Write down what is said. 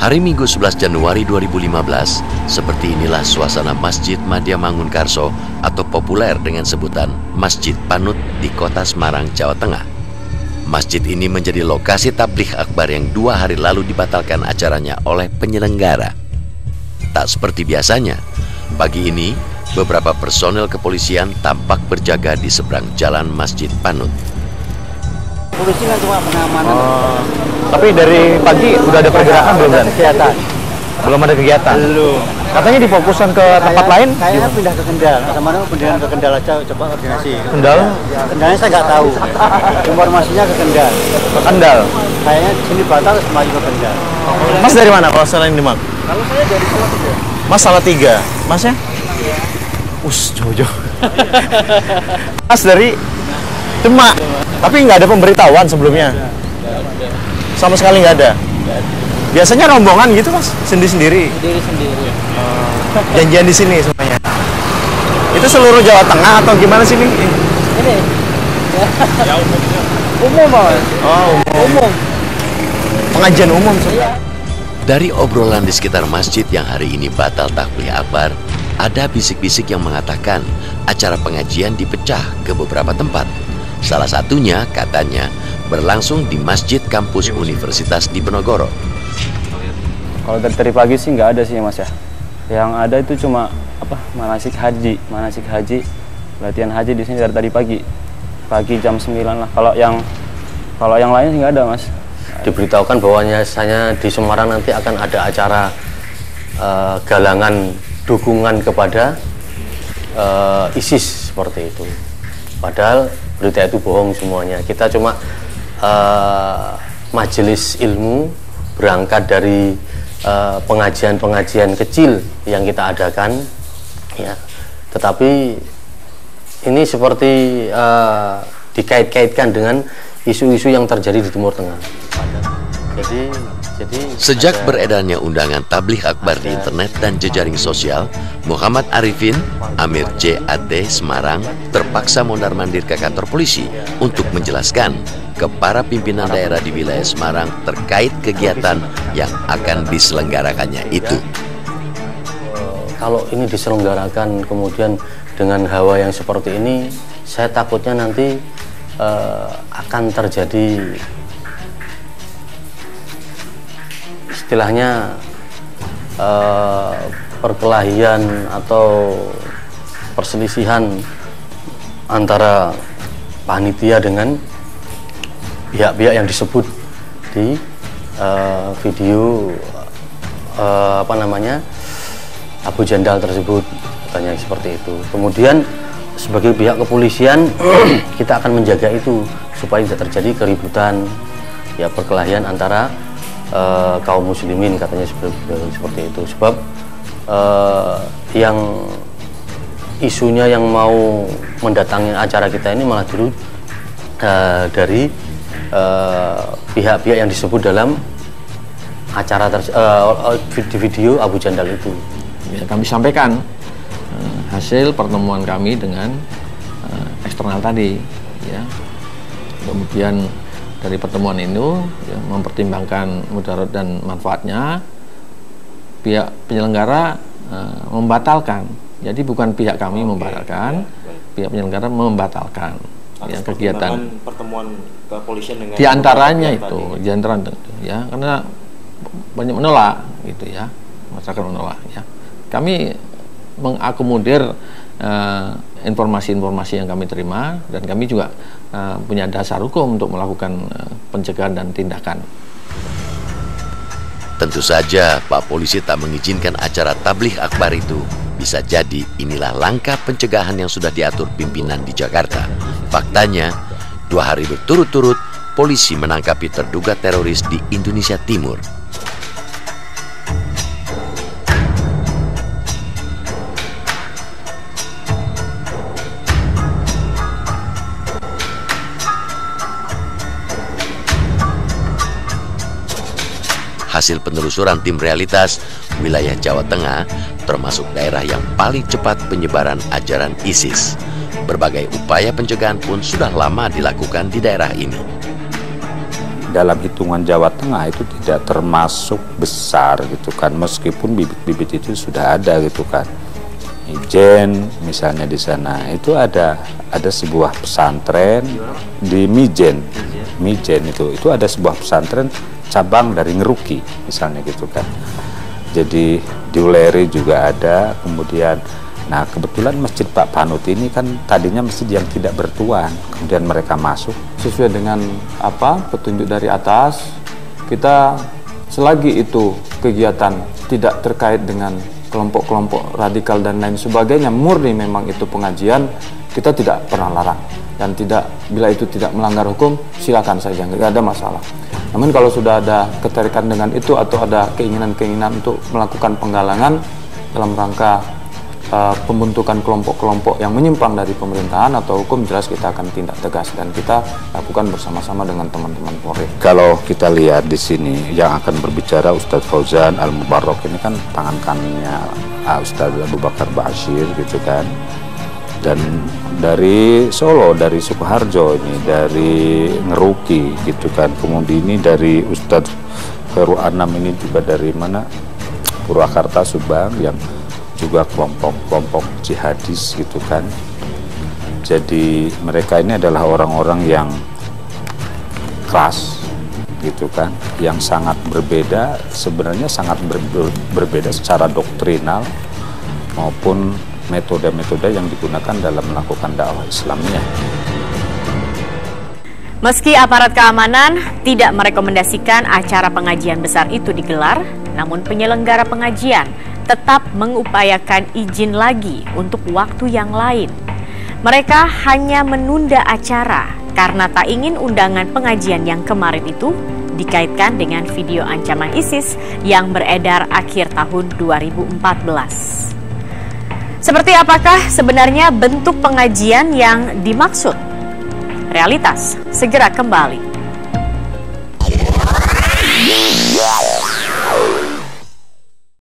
Hari Minggu 11 Januari 2015, seperti inilah suasana Masjid Madya Mangunkarso atau populer dengan sebutan Masjid Panut di kota Semarang, Jawa Tengah. Masjid ini menjadi lokasi tabligh akbar yang 2 hari lalu dibatalkan acaranya oleh penyelenggara. Tak seperti biasanya, pagi ini beberapa personel kepolisian tampak berjaga di seberang jalan Masjid Panut. Polisi kan cuma pengamanan. Tapi dari pagi udah ada pergerakan belum dan? Kegiatan. Belum ada kegiatan? Belum. Katanya difokuskan ke tempat lain? Kayaknya pindah ke Kendal. Kemana pindahan ke Kendal aja, coba koordinasi. Kendal? Kendalnya saya nggak tahu. Informasinya ke Kendal. Ke Kendal? Kayaknya sini batal, maju ke Kendal. Mas dari mana kalau selain Demak? Kalau saya dari Salatiga. Mas Salatiga. Masnya? Jauh-jauh. Mas dari Demak. Tapi nggak ada pemberitahuan sebelumnya? Sama sekali nggak ada? Biasanya rombongan gitu Mas? Sendiri-sendiri? Sendiri-sendiri. Janjian di sini semuanya? Itu seluruh Jawa Tengah atau gimana sih ini? Ini? Ya umumnya. Umum Mas. Oh umum. Pengajian umum sih. Dari obrolan di sekitar masjid yang hari ini batal takbir akbar, ada bisik-bisik yang mengatakan acara pengajian dipecah ke beberapa tempat. Salah satunya katanya berlangsung di Masjid Kampus Universitas Diponegoro. Kalau dari pagi sih nggak ada sih Mas ya. Yang ada itu cuma manasik haji, latihan haji di sini dari tadi pagi jam 9 lah. Kalau yang lain sih nggak ada Mas. Diberitahukan bahwasanya di Semarang nanti akan ada acara galangan dukungan kepada ISIS seperti itu. Padahal berita itu bohong semuanya. Kita cuma majelis ilmu berangkat dari pengajian-pengajian kecil yang kita adakan, ya. Tetapi ini seperti dikait-kaitkan dengan isu-isu yang terjadi di Timur Tengah. Sejak beredarnya undangan tabligh akbar di internet dan jejaring sosial, Muhammad Arifin, Amir JAT Semarang, terpaksa mondar-mandir ke kantor polisi untuk menjelaskan ke para pimpinan daerah di wilayah Semarang terkait kegiatan yang akan diselenggarakannya itu. Kalau ini diselenggarakan kemudian dengan hawa yang seperti ini, saya takutnya nanti akan terjadi istilahnya perkelahian atau perselisihan antara panitia dengan pihak-pihak yang disebut di video Abu Jandal tersebut, katanya seperti itu. Kemudian sebagai pihak kepolisian kita akan menjaga itu supaya tidak terjadi keributan, ya, perkelahian antara kaum muslimin, katanya seperti itu. Sebab yang isunya yang mau mendatangi acara kita ini malah dulu dari pihak-pihak yang disebut dalam acara di video Abu Jandal itu. Ya, kami sampaikan hasil pertemuan kami dengan eksternal tadi, ya. Kemudian dari pertemuan itu, ya, mempertimbangkan mudarat dan manfaatnya, pihak penyelenggara membatalkan. Jadi bukan pihak kami membatalkan, pihak penyelenggara membatalkan yang kegiatan pertemuan kepolisian dengan diantaranya itu, diantaranya ya, karena banyak menolak gitu ya, masyarakat menolak ya. Kami mengakomodir informasi-informasi yang kami terima, dan kami juga punya dasar hukum untuk melakukan pencegahan dan tindakan. Tentu saja Pak Polisi tak mengizinkan acara tabligh akbar itu. Bisa jadi inilah langkah pencegahan yang sudah diatur pimpinan di Jakarta. Faktanya, 2 hari berturut-turut polisi menangkapi terduga teroris di Indonesia Timur. Hasil penelusuran tim realitas, wilayah Jawa Tengah termasuk daerah yang paling cepat penyebaran ajaran ISIS. Berbagai upaya pencegahan pun sudah lama dilakukan di daerah ini. dalam hitungan Jawa Tengah itu tidak termasuk besar gitu kan, meskipun bibit-bibit itu sudah ada gitu kan. Mijen misalnya di sana itu ada sebuah pesantren di Mijen itu ada sebuah pesantren cabang dari Ngeruki misalnya gitu kan. Jadi di Uleri juga ada, kemudian nah kebetulan Masjid Pak Panut ini kan tadinya masjid yang tidak bertuan, kemudian mereka masuk Sesuai dengan petunjuk dari atas, kita selagi itu kegiatan tidak terkait dengan kelompok-kelompok radikal dan lain sebagainya, murni memang itu pengajian, kita tidak pernah larang. Dan bila itu tidak melanggar hukum, silakan saja, nggak ada masalah. Namun kalau sudah ada keterikatan dengan itu atau ada keinginan-keinginan untuk melakukan penggalangan dalam rangka pembentukan kelompok-kelompok yang menyimpang dari pemerintahan atau hukum, jelas kita akan tindak tegas dan kita lakukan bersama-sama dengan teman-teman Polri. Kalau kita lihat di sini yang akan berbicara Ustadz Fauzan Al-Mubarok ini kan tangan kanannya Ustadz Abu Bakar Ba'asyir gitu kan, dan dari Solo, dari Sukoharjo ini, dari Ngeruki gitu kan, kemudian ini dari Ustadz Heru Anam ini juga dari mana, Purwakarta, Subang, yang juga kelompok-kelompok jihadis gitu kan. Jadi mereka ini adalah orang-orang yang keras gitu kan, yang sangat berbeda, sebenarnya sangat berbeda secara doktrinal maupun metode-metode yang digunakan dalam melakukan dakwah Islamnya. Meski aparat keamanan tidak merekomendasikan acara pengajian besar itu digelar, namun penyelenggara pengajian tetap mengupayakan izin lagi untuk waktu yang lain. Mereka hanya menunda acara karena tak ingin undangan pengajian yang kemarin itu dikaitkan dengan video ancaman ISIS yang beredar akhir tahun 2014. Seperti apakah sebenarnya bentuk pengajian yang dimaksud? Realitas segera kembali.